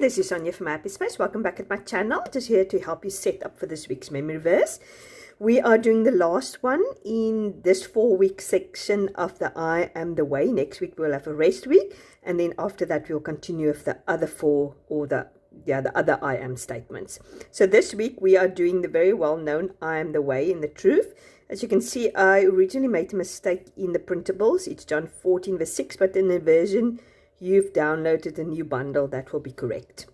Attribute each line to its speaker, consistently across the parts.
Speaker 1: this is Sonia from Happy Space. Welcome back at my channel. Just here to help you set up for this week's memory verse. We are doing the last one in this 4-week section of the I Am the Way. Next week we'll have a rest week, and then after that we'll continue with the other 4 or the other I am statements. So this week we are doing the very well known I am the way and the truth. As you can see, I originally made a mistake in the printables. It's John 14 verse 6, but in the version you've downloaded a new bundle, that will be correct.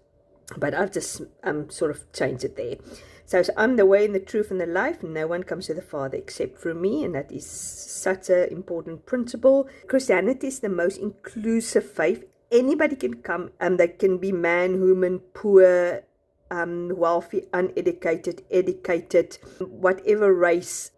Speaker 1: But I've just sort of changed it there. So I'm the way and the truth and the life. No one comes to the Father except through me. And that is such an important principle. Christianity is the most inclusive faith. Anybody can come, and they can be man, woman, poor, wealthy, uneducated, educated, whatever race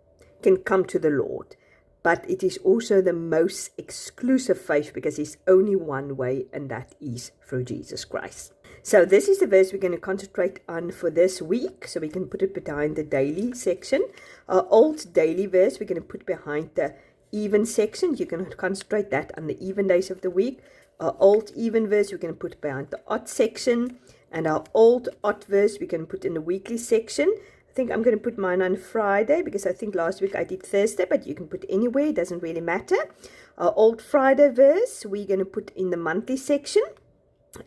Speaker 1: can come to the Lord. But it is also the most exclusive faith because there's only one way, and that is through Jesus Christ. So this is the verse we're going to concentrate on for this week. So we can put it behind the daily section. Our old daily verse we're going to put behind the even section. You can concentrate that on the even days of the week. Our old even verse we're going to put behind the odd section. And our old odd verse we can put in the weekly section. I think I'm going to put mine on Friday because I think last week I did Thursday, but you can put anywhere. It doesn't really matter. Our old Friday verse we're going to put in the monthly section.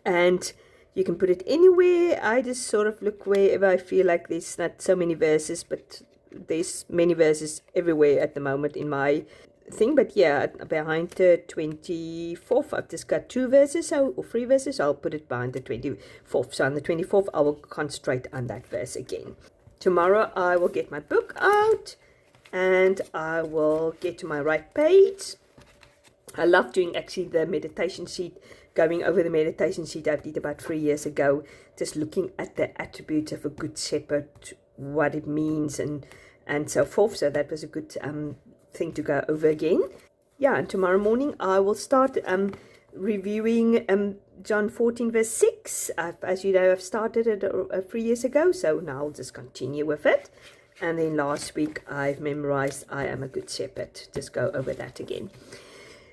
Speaker 1: And you can put it anywhere. I just sort of look wherever I feel like there's not so many verses, but there's many verses everywhere at the moment in my thing. But yeah, behind the 24th, I've just got 2 verses or 3 verses. I'll put it behind the 24th. So on the 24th, I will concentrate on that verse again. Tomorrow, I will get my book out and I will get to my right page. I love doing actually the meditation sheet, going over the meditation sheet I did about 3 years ago, just looking at the attributes of a good shepherd, what it means and so forth. So that was a good thing to go over again. Yeah, and tomorrow morning I will start reviewing John 14 verse 6. As you know, I've started it 3 years ago, so now I'll just continue with it. And then last week I've memorized I am a good shepherd. Just go over that again.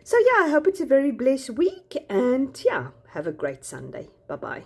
Speaker 1: So yeah, I hope it's a very blessed week, and yeah, have a great Sunday. Bye-bye.